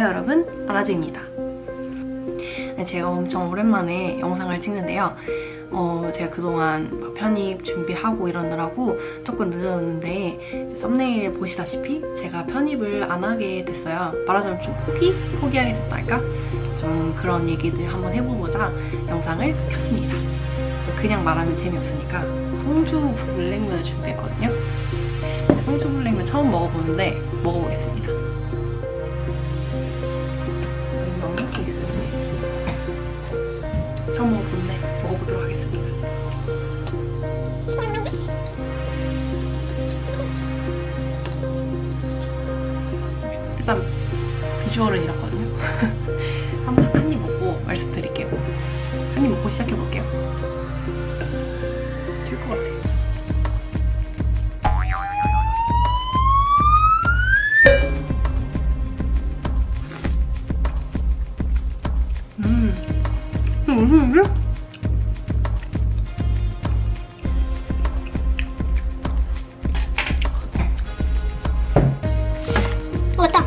안녕하세요 여러분, 아나주입니다. 네, 제가 엄청 오랜만에 영상을 찍는데요. 제가 그동안 편입 준비하고 이러느라고 조금 늦었는데 썸네일 보시다시피 제가 편입을 안 하게 됐어요. 말하자면 좀 포기하게 됐달까? 좀 그런 얘기들 한번 해보고자 영상을 켰습니다. 그냥 말하면 재미없으니까 송주 블랙면을 준비했거든요. 송주 블랙면 처음 먹어보는데 먹어보겠습니다. 너무 먹고 있어요. 처음 먹어보는데 먹어보도록 하겠습니다. 일단 비주얼은 이렇거든요. 한 입 먹고 말씀드릴게요. 한 입 먹고 시작해볼게요. 될 것 같아요. 무슨 일이야? 맞다.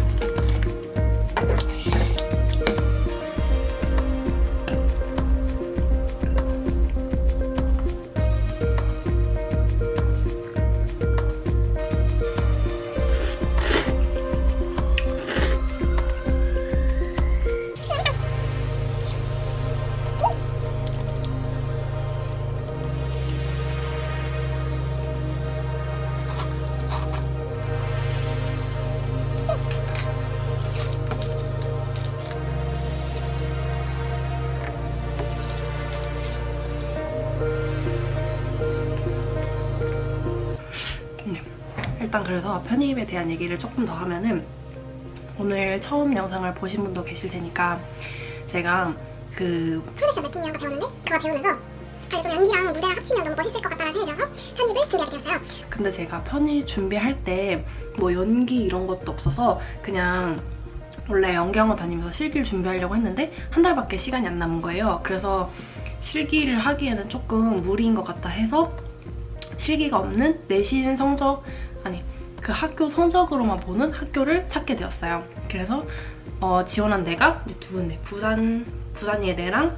일단 그래서 편입에 대한 얘기를 조금 더 하면은 오늘 처음 영상을 보신 분도 계실 테니까 제가 그 프로젝션 매핑이란 거 배웠는데 그걸 배우면서 좀 연기랑 무대랑 합치면 너무 멋있을 것 같다는 생각이 들어서 편입을 준비하게 되었어요. 근데 제가 편입 준비할 때 뭐 연기 이런 것도 없어서 그냥 원래 연기학원 다니면서 실기를 준비하려고 했는데 한 달밖에 시간이 안 남은 거예요. 그래서 실기를 하기에는 조금 무리인 것 같다 해서 실기가 없는 내신 성적 그 학교 성적으로만 보는 학교를 찾게 되었어요. 그래서 지원한 데가 이제 두 군데, 부산예대랑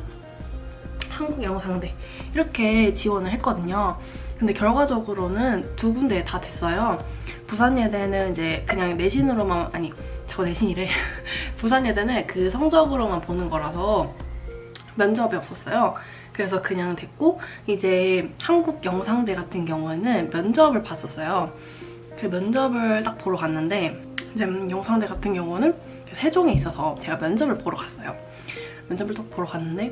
한국영상대 이렇게 지원을 했거든요. 근데 결과적으로는 두 군데 다 됐어요. 부산예대는 이제 그냥 내신으로만 자꾸 내신이래. 부산예대는 그 성적으로만 보는 거라서 면접이 없었어요. 그래서 그냥 됐고, 이제 한국영상대 같은 경우에는 면접을 봤었어요. 그 면접을 딱 보러 갔는데 이제 영상대 같은 경우는 세종에 있어서 제가 면접을 보러 갔어요. 면접을 딱 보러 갔는데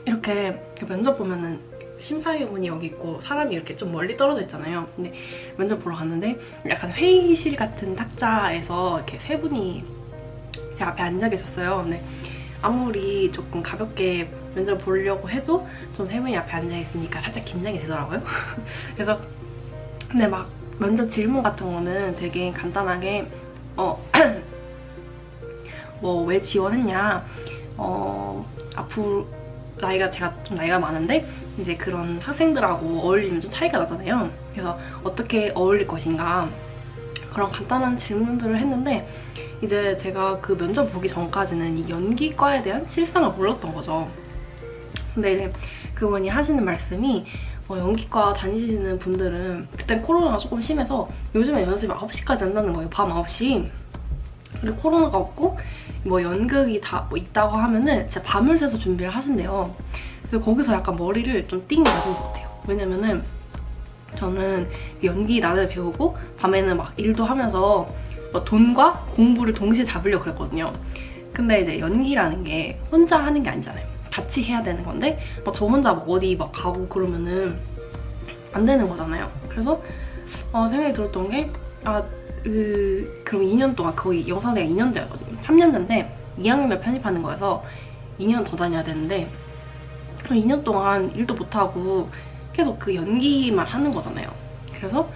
이렇게 면접 보면은 심사위원이 여기 있고 사람이 이렇게 좀 멀리 떨어져 있잖아요. 근데 면접 보러 갔는데 약간 회의실 같은 탁자에서 이렇게 세 분이 제 앞에 앉아 계셨어요. 근데 아무리 조금 가볍게 면접 보려고 해도 좀 세 분이 앞에 앉아 있으니까 살짝 긴장이 되더라고요. 그래서 근데 막 면접 질문 같은 거는 되게 간단하게 뭐 왜 지원했냐, 앞으로 제가 좀 나이가 많은데 이제 그런 학생들하고 어울리면 좀 차이가 나잖아요. 그래서 어떻게 어울릴 것인가 그런 간단한 질문들을 했는데 이제 제가 그 면접 보기 전까지는 이 연기과에 대한 실상을 몰랐던 거죠. 근데 이제 그분이 하시는 말씀이 연기과 다니시는 분들은 그땐 코로나가 조금 심해서 요즘에 연습이 9시까지 한다는 거예요. 밤 9시. 그리고 코로나가 없고 뭐 연극이 다 뭐 있다고 하면은 진짜 밤을 새서 준비를 하신대요. 그래서 거기서 약간 머리를 좀 띵 맞은 것 같아요. 왜냐면은 저는 연기 낮에 배우고 밤에는 막 일도 하면서 돈과 공부를 동시에 잡으려고 그랬거든요. 근데 이제 연기라는 게 혼자 하는 게 아니잖아요. 같이 해야 되는 건데 저 혼자 어디 가고 그러면은 안 되는 거잖아요. 그래서 생각이 들었던 게 그럼 2년 동안 거의 영상대가 2년제였거든요. 3년제인데 2학년을 편입하는 거여서 2년 더 다녀야 되는데 2년 동안 일도 못하고 계속 그 연기만 하는 거잖아요. 그래서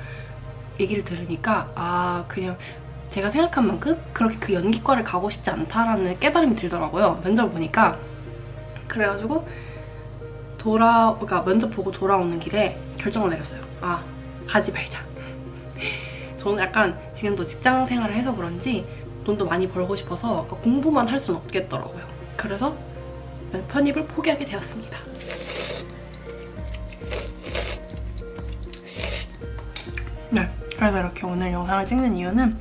얘기를 들으니까 그냥 제가 생각한 만큼 그렇게 그 연기과를 가고 싶지 않다라는 깨달음이 들더라고요. 면접 보니까. 그래가지고 그러니까 면접 보고 돌아오는 길에 결정을 내렸어요. 가지 말자. 저는 약간 지금도 직장 생활을 해서 그런지 돈도 많이 벌고 싶어서 공부만 할 수는 없겠더라고요. 그래서 편입을 포기하게 되었습니다. 네, 그래서 이렇게 오늘 영상을 찍는 이유는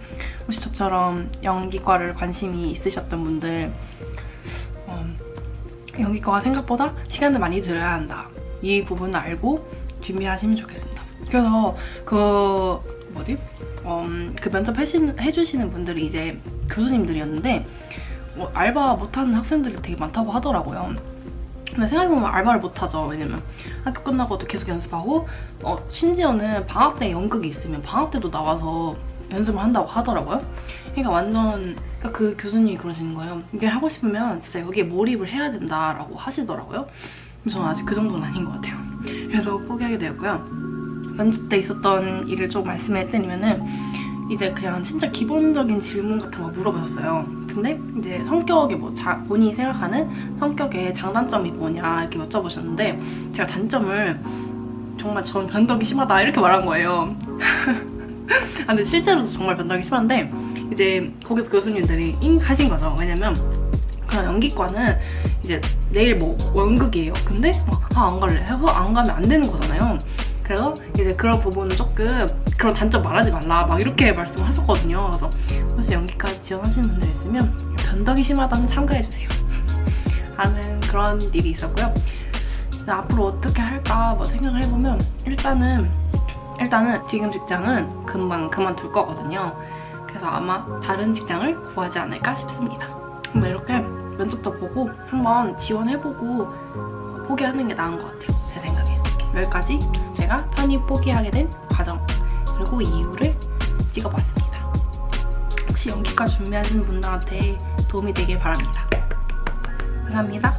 혹시 저처럼 연기과를 관심이 있으셨던 분들 연기과가 생각보다 시간을 많이 들여야 한다. 이 부분을 알고 준비하시면 좋겠습니다. 그래서 그 면접 해주시는 분들이 이제 교수님들이었는데 알바 못하는 학생들이 되게 많다고 하더라고요. 근데 생각해보면 알바를 못하죠. 왜냐면 학교 끝나고도 계속 연습하고 심지어는 방학 때 연극이 있으면 방학 때도 나와서 연습을 한다고 하더라고요. 그러니까 완전 그 교수님이 그러시는 거예요. 이게 하고 싶으면 진짜 여기에 몰입을 해야 된다라고 하시더라고요. 저는 아직 그 정도는 아닌 것 같아요. 그래서 포기하게 되었고요. 면접 때 있었던 일을 좀 말씀해 드리면은 이제 그냥 진짜 기본적인 질문 같은 거 물어보셨어요. 근데 이제 성격이 본인이 생각하는 성격의 장단점이 뭐냐 이렇게 여쭤보셨는데 제가 단점을 정말 전 변덕이 심하다 이렇게 말한 거예요. 근데 실제로도 정말 변덕이 심한데 이제 거기서 교수님들이 하신 거죠. 왜냐면 그런 연기과는 이제 내일 연극이에요. 근데 안 갈래 해서 안 가면 안 되는 거잖아요. 그래서 이제 그런 부분은 조금 그런 단점 말하지 말라 막 이렇게 말씀을 하셨거든요. 그래서 혹시 연기과 지원하시는 분들 있으면 변덕이 심하다면 참가해주세요. 하는 그런 일이 있었고요. 앞으로 어떻게 할까 생각을 해보면 일단은 지금 직장은 금방 그만둘 거거든요. 그래서 아마 다른 직장을 구하지 않을까 싶습니다. 이렇게 면접도 보고 한번 지원해보고 포기하는 게 나은 것 같아요. 제 생각에. 여기까지 제가 편입 포기하게 된 과정 그리고 이유를 찍어봤습니다. 혹시 연기과 준비하시는 분들한테 도움이 되길 바랍니다. 감사합니다.